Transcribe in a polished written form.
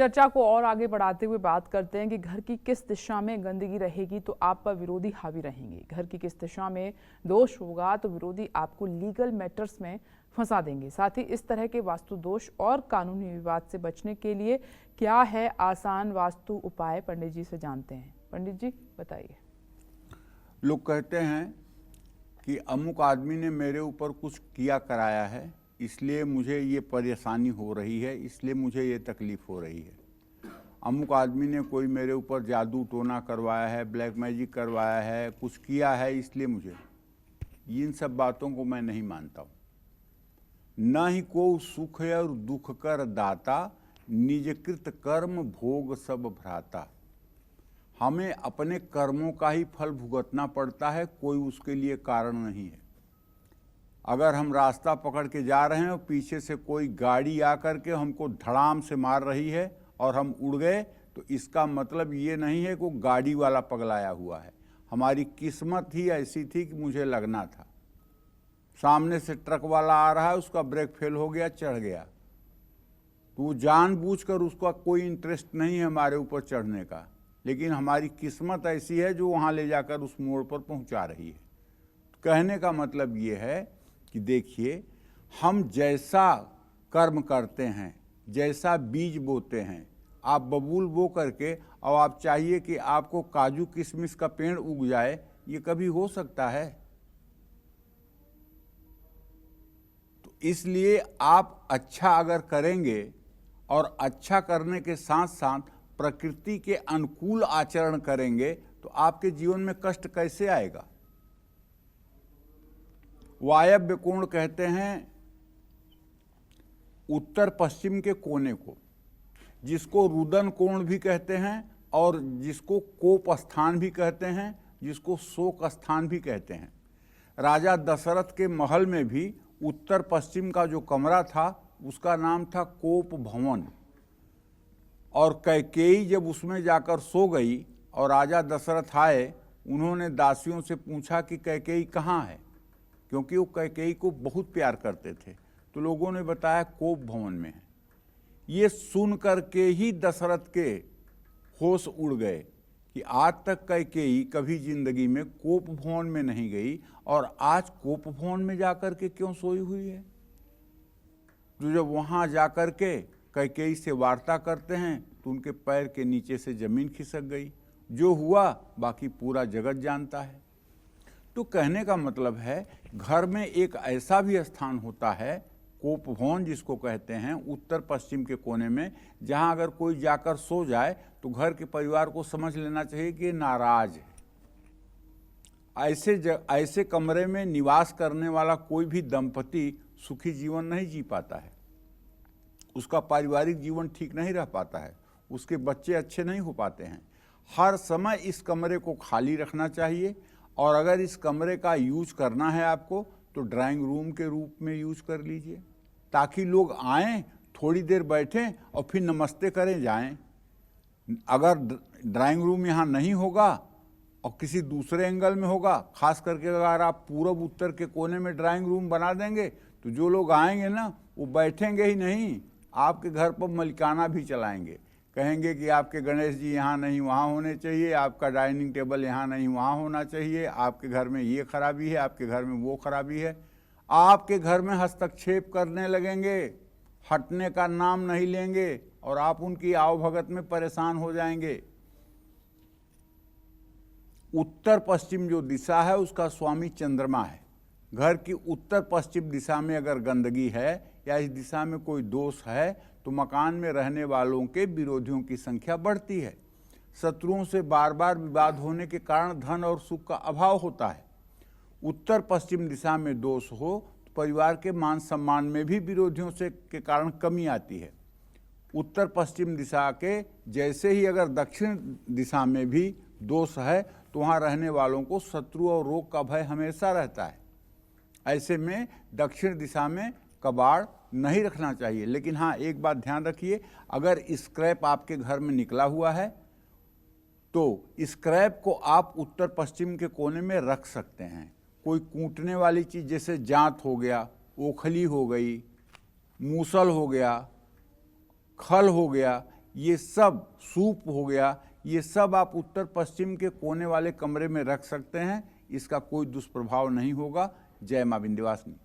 चर्चा को और आगे बढ़ाते हुए बात करते हैं कि घर की किस दिशा में गंदगी रहेगी तो आप पर विरोधी हावी रहेंगे। घर की किस दिशा में दोष होगा तो विरोधी आपको लीगल मैटर्स में फंसा देंगे। साथ ही इस तरह के वास्तु दोष और कानूनी विवाद से बचने के लिए क्या है आसान वास्तु उपाय, पंडित जी से जानते हैं। पंडित जी बताइए। लोग कहते हैं कि अमुक आदमी ने मेरे ऊपर कुछ किया कराया है, इसलिए मुझे ये परेशानी हो रही है, इसलिए मुझे ये तकलीफ हो रही है। अमुक आदमी ने कोई मेरे ऊपर जादू टोना करवाया है, ब्लैक मैजिक करवाया है, कुछ किया है, इसलिए मुझे। इन सब बातों को मैं नहीं मानता हूँ। न ही को सुख और दुख कर दाता, निजकृत कर्म भोग सब भ्राता। हमें अपने कर्मों का ही फल भुगतना पड़ता है, कोई उसके लिए कारण नहीं है। अगर हम रास्ता पकड़ के जा रहे हैं और पीछे से कोई गाड़ी आकर के हमको धड़ाम से मार रही है और हम उड़ गए, तो इसका मतलब ये नहीं है कि वो गाड़ी वाला पगलाया हुआ है। हमारी किस्मत ही ऐसी थी कि मुझे लगना था। सामने से ट्रक वाला आ रहा है, उसका ब्रेक फेल हो गया, चढ़ गया, तो वो जानबूझकर, उसका कोई इंटरेस्ट नहीं है हमारे ऊपर चढ़ने का, लेकिन हमारी किस्मत ऐसी है जो वहाँ ले जाकर उस मोड़ पर पहुँचा रही है। कहने का मतलब ये है कि देखिए, हम जैसा कर्म करते हैं, जैसा बीज बोते हैं, आप बबूल बो करके और आप चाहिए कि आपको काजू किशमिश का पेड़ उग जाए, ये कभी हो सकता है? तो इसलिए आप अच्छा अगर करेंगे और अच्छा करने के साथ साथ प्रकृति के अनुकूल आचरण करेंगे, तो आपके जीवन में कष्ट कैसे आएगा? वायव्य कोण कहते हैं उत्तर पश्चिम के कोने को, जिसको रुदन कोण भी कहते हैं और जिसको कोप स्थान भी कहते हैं, जिसको शोक स्थान भी कहते हैं। राजा दशरथ के महल में भी उत्तर पश्चिम का जो कमरा था उसका नाम था कोप भवन। और कैकेयी जब उसमें जाकर सो गई और राजा दशरथ आए, उन्होंने दासियों से पूछा कि कैकेयी कहाँ है, क्योंकि वो कैकेयी को बहुत प्यार करते थे। तो लोगों ने बताया कोप भवन में है। ये सुन करके ही दशरथ के होश उड़ गए कि आज तक कैकेयी कभी जिंदगी में कोप भवन में नहीं गई और आज कोप भवन में जाकर के क्यों सोई हुई है। तो जब वहां जाकर के कैकेयी से वार्ता करते हैं तो उनके पैर के नीचे से जमीन खिसक गई। जो हुआ बाकी पूरा जगत जानता है। तो कहने का मतलब है, घर में एक ऐसा भी स्थान होता है, कोप भवन जिसको कहते हैं, उत्तर पश्चिम के कोने में, जहां अगर कोई जाकर सो जाए तो घर के परिवार को समझ लेना चाहिए कि ये नाराज है। ऐसे कमरे में निवास करने वाला कोई भी दंपति सुखी जीवन नहीं जी पाता है, उसका पारिवारिक जीवन ठीक नहीं रह पाता है, उसके बच्चे अच्छे नहीं हो पाते हैं। हर समय इस कमरे को खाली रखना चाहिए और अगर इस कमरे का यूज करना है आपको तो ड्राइंग रूम के रूप में यूज कर लीजिए, ताकि लोग आएं, थोड़ी देर बैठें और फिर नमस्ते करें जाएं। अगर ड्राइंग रूम यहाँ नहीं होगा और किसी दूसरे एंगल में होगा, खास करके अगर आप पूरब उत्तर के कोने में ड्राइंग रूम बना देंगे तो जो लोग आएंगे ना, वो बैठेंगे ही नहीं, आपके घर पर मलिकाना भी चलाएंगे। कहेंगे कि आपके गणेश जी यहाँ नहीं वहाँ होने चाहिए, आपका डाइनिंग टेबल यहाँ नहीं वहाँ होना चाहिए, आपके घर में ये खराबी है, आपके घर में वो खराबी है। आपके घर में हस्तक्षेप करने लगेंगे, हटने का नाम नहीं लेंगे और आप उनकी आवभगत में परेशान हो जाएंगे। उत्तर पश्चिम जो दिशा है उसका स्वामी चंद्रमा है। घर की उत्तर पश्चिम दिशा में अगर गंदगी है या इस दिशा में कोई दोष है तो मकान में रहने वालों के विरोधियों की संख्या बढ़ती है। शत्रुओं से बार बार विवाद होने के कारण धन और सुख का अभाव होता है। उत्तर पश्चिम दिशा में दोष हो तो परिवार के मान सम्मान में भी विरोधियों से के कारण कमी आती है। उत्तर पश्चिम दिशा के जैसे ही अगर दक्षिण दिशा में भी दोष है तो वहाँ रहने वालों को शत्रु और रोग का भय हमेशा रहता है। ऐसे में दक्षिण दिशा में कबाड़ नहीं रखना चाहिए। लेकिन हाँ, एक बात ध्यान रखिए, अगर स्क्रैप आपके घर में निकला हुआ है तो स्क्रैप को आप उत्तर पश्चिम के कोने में रख सकते हैं। कोई कूटने वाली चीज़ जैसे जांत हो गया, ओखली हो गई, मूसल हो गया, खल हो गया, ये सब सूप हो गया, ये सब आप उत्तर पश्चिम के कोने वाले कमरे में रख सकते हैं, इसका कोई दुष्प्रभाव नहीं होगा। जय मां विंध्यवासिनी।